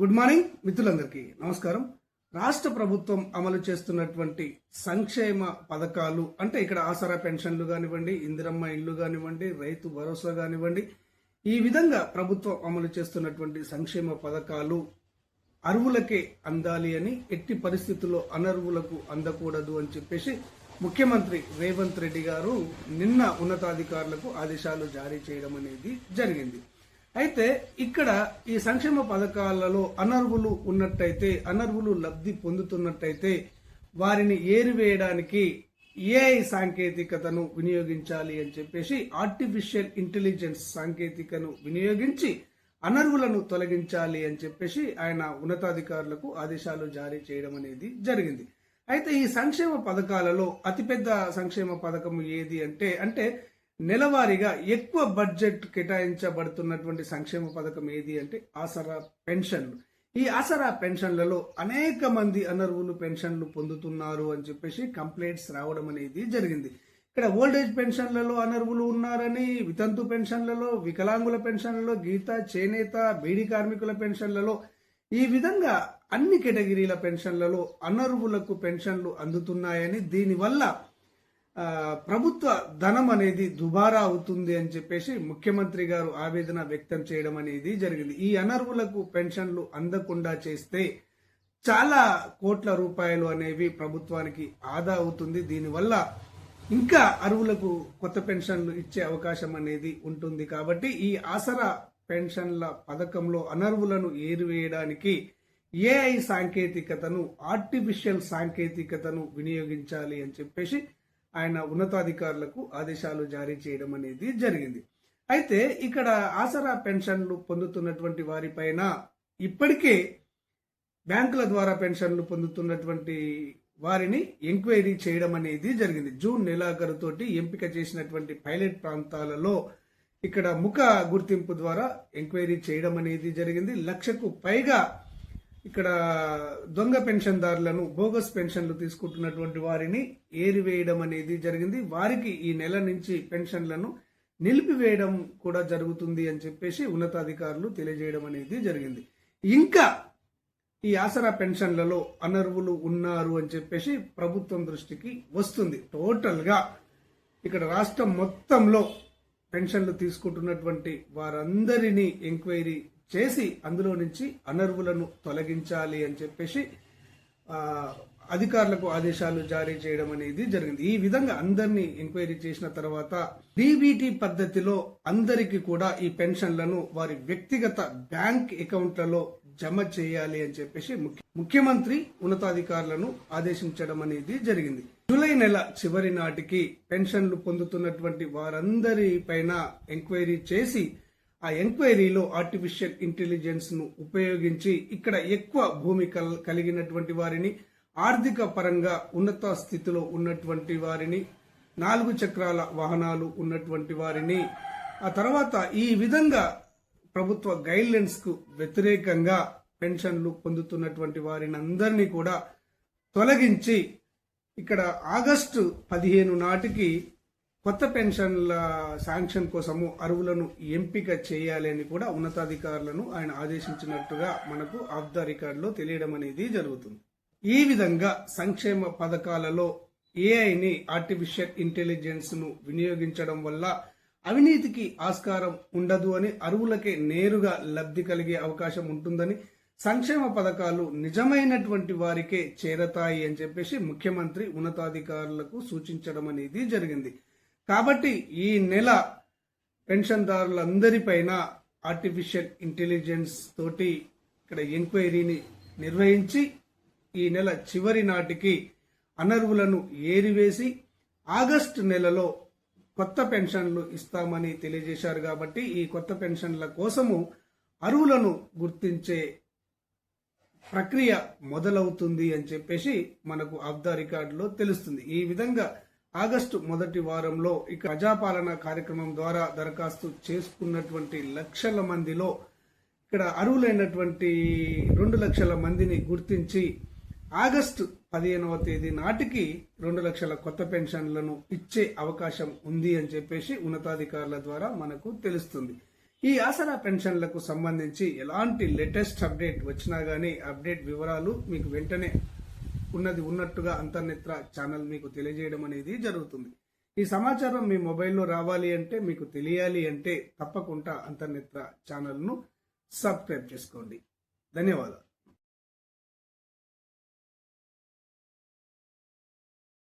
Good morning మిత్రులందరికీ నమస్కారం. రాష్ట్ర ప్రభుత్వం అమలు చేస్తున్నటువంటి సంక్షేమ పథకాలు అంటే ఇక్కడ ఆసరా పెన్షన్లు కానివ్వండి, ఇందిరమ్మ ఇల్లు కానివ్వండి, రైతు భరోసా కానివ్వండి, ఈ విధంగా ప్రభుత్వం అమలు చేస్తున్నటువంటి సంక్షేమ పథకాలు అర్హులకే అందాలి అని, ఎట్టి పరిస్థితుల్లో అనర్హులకు అందకూడదు అని చెప్పేసి ముఖ్యమంత్రి రేవంత్ రెడ్డి గారు నిన్న ఉన్నతాధికారులకు ఆదేశాలు జారీ చేయడం అనేది జరిగింది. అయితే ఇక్కడ ఈ సంక్షేమ పథకాలలో అనర్హులు ఉన్నట్టయితే, అనర్హులు లబ్ధి పొందుతున్నట్టయితే వారిని ఏరివేయడానికి ఏఐ సాంకేతికతను వినియోగించాలి అని చెప్పేసి ఆర్టిఫిషియల్ ఇంటెలిజెన్స్ సాంకేతికను వినియోగించి అనర్హులను తొలగించాలి అని చెప్పేసి ఆయన ఉన్నతాధికారులకు ఆదేశాలు జారీ చేయడం అనేది జరిగింది. అయితే ఈ సంక్షేమ పథకాలలో అతిపెద్ద సంక్షేమ పథకం ఏది అంటే నెలవారీగా ఎక్కువ బడ్జెట్ కేటాయించబడుతున్నటువంటి సంక్షేమ పథకం ఏది అంటే ఆసరా పెన్షన్లు. ఈ ఆసరా పెన్షన్లలో అనేక మంది అనర్హులు పెన్షన్లు పొందుతున్నారు అని చెప్పేసి కంప్లైంట్స్ రావడం అనేది జరిగింది. ఇక్కడ ఓల్డేజ్ పెన్షన్లలో అనర్హులు ఉన్నారని, వితంతు పెన్షన్లలో, వికలాంగుల పెన్షన్లలో, గీత, చేనేత, బీడీ కార్మికుల పెన్షన్లలో, ఈ విధంగా అన్ని కేటగిరీల పెన్షన్లలో అనర్హులకు పెన్షన్లు అందుతున్నాయని, దీనివల్ల ప్రభుత్వ ధనం అనేది దుబారా అవుతుంది అని చెప్పేసి ముఖ్యమంత్రి గారు ఆవేదన వ్యక్తం చేయడం అనేది జరిగింది. ఈ అనర్హులకు పెన్షన్లు అందకుండా చేస్తే చాలా కోట్ల రూపాయలు అనేవి ప్రభుత్వానికి ఆదా అవుతుంది. దీనివల్ల ఇంకా అర్హులకు కొత్త పెన్షన్లు ఇచ్చే అవకాశం అనేది ఉంటుంది. కాబట్టి ఈ ఆసరా పెన్షన్ల పథకంలో అనర్హులను ఏరివేయడానికి ఏఐ సాంకేతికతను, ఆర్టిఫిషియల్ సాంకేతికతను వినియోగించాలి అని చెప్పేసి ఆయన ఉన్నతాధికారులకు ఆదేశాలు జారీ చేయడం అనేది జరిగింది. అయితే ఇక్కడ ఆసరా పెన్షన్లు పొందుతున్నటువంటి వారిపైన ఇప్పటికే బ్యాంకుల ద్వారా పెన్షన్లు పొందుతున్నటువంటి వారిని ఎంక్వైరీ చేయడం అనేది జరిగింది. జూన్ నెలాఖరుతోటి ఎంపిక చేసినటువంటి పైలట్ ప్రాంతాలలో ఇక్కడ ముఖ గుర్తింపు ద్వారా ఎంక్వైరీ చేయడం అనేది జరిగింది. 1,00,000కు పైగా ఇక్కడ దొంగ పెన్షన్దారులను, బోగస్ పెన్షన్లు తీసుకుంటున్నటువంటి వారిని ఏరివేయడం అనేది జరిగింది. వారికి ఈ నెల నుంచి పెన్షన్లను నిలిపివేయడం కూడా జరుగుతుంది అని చెప్పేసి ఉన్నతాధికారులు తెలియజేయడం అనేది జరిగింది. ఇంకా ఈ ఆసరా పెన్షన్లలో అనర్హులు ఉన్నారు అని చెప్పేసి ప్రభుత్వం దృష్టికి వస్తుంది. టోటల్ గా ఇక్కడ రాష్ట్రం మొత్తంలో పెన్షన్లు తీసుకుంటున్నటువంటి వారందరినీ ఎంక్వైరీ చేసి అందులో నుంచి అనర్హులను తొలగించాలి అని చెప్పేసి అధికారులకు ఆదేశాలు జారీ చేయడం అనేది జరిగింది. ఈ విధంగా అందరినీ ఎంక్వైరీ చేసిన తర్వాత డీబీటీ పద్ధతిలో అందరికీ కూడా ఈ పెన్షన్లను వారి వ్యక్తిగత బ్యాంక్ అకౌంట్లలో జమ చేయాలి అని చెప్పేసి ముఖ్యమంత్రి ఉన్నతాధికారులను ఆదేశించడం అనేది జరిగింది. జూలై నెల చివరి నాటికి పెన్షన్లు పొందుతున్నటువంటి వారందరి పైన ఎంక్వైరీ చేసి ఆ ఎంక్వైరీలో ఆర్టిఫిషియల్ ఇంటెలిజెన్స్ ను ఉపయోగించి ఇక్కడ ఎక్కువ భూమి కలిగినటువంటి వారిని, ఆర్థిక పరంగా ఉన్నత స్థితిలో ఉన్నటువంటి వారిని, 4 చక్రాల వాహనాలు ఉన్నటువంటి వారిని, ఆ తర్వాత ఈ విధంగా ప్రభుత్వ గైడ్ లైన్స్ కు వ్యతిరేకంగా పెన్షన్లు పొందుతున్నటువంటి వారిని అందరినీ కూడా తొలగించి ఇక్కడ ఆగస్టు 15 నాటికి కొత్త పెన్షన్ల శాంక్షన్ కోసము అర్హులను ఎంపిక చేయాలి అని కూడా ఉన్నతాధికారులను ఆయన ఆదేశించినట్టుగా మనకు ఆఫ్ ద రికార్డులో తెలియడం అనేది జరుగుతుంది. ఈ విధంగా సంక్షేమ పథకాలలో ఏఐని, ఆర్టిఫిషియల్ ఇంటెలిజెన్స్ ను వినియోగించడం వల్ల అవినీతికి ఆస్కారం ఉండదు అని, అర్హులకే నేరుగా లబ్ధి కలిగే అవకాశం ఉంటుందని, సంక్షేమ పథకాలు నిజమైనటువంటి వారికే చేరతాయి అని చెప్పేసి ముఖ్యమంత్రి ఉన్నతాధికారులకు సూచించడం అనేది జరిగింది. కాబట్టి ఈ నెల పెన్షన్దారులందరిపైన ఆర్టిఫిషియల్ ఇంటెలిజెన్స్ తోటి ఇక్కడ ఎంక్వైరీని నిర్వహించి ఈ నెల చివరి నాటికి అనర్హులను ఏరివేసి ఆగస్టు నెలలో కొత్త పెన్షన్లు ఇస్తామని తెలియజేశారు. కాబట్టి ఈ కొత్త పెన్షన్ల కోసము అర్హులను గుర్తించే ప్రక్రియ మొదలవుతుంది అని చెప్పేసి మనకు ఆఫ్ ద రికార్డులో తెలుస్తుంది. ఈ విధంగా ఆగస్టు మొదటి వారంలో ఇక ప్రజాపాలన కార్యక్రమం ద్వారా దరఖాస్తు చేసుకున్నటువంటి లక్షల మందిలో ఇక్కడ అర్హులైనటువంటి 2 లక్షల మందిని గుర్తించి ఆగస్టు 15వ తేదీ నాటికి 2 లక్షల కొత్త పెన్షన్లను ఇచ్చే అవకాశం ఉంది అని చెప్పేసి ఉన్నతాధికారుల ద్వారా మనకు తెలుస్తుంది. ఈ ఆసరా పెన్షన్లకు సంబంధించి ఎలాంటి లేటెస్ట్ అప్డేట్ వచ్చినా గానీ అప్డేట్ వివరాలు మీకు వెంటనే ఉన్నది ఉన్నట్టుగా అంతర్నేత్ర ఛానల్ మీకు తెలియజేయడం అనేది జరుగుతుంది. ఈ సమాచారం మీ మొబైల్లో రావాలి అంటే, మీకు తెలియాలి అంటే తప్పకుండా అంతర్నేత్ర ఛానల్ను సబ్స్క్రైబ్ చేసుకోండి. ధన్యవాదాలు.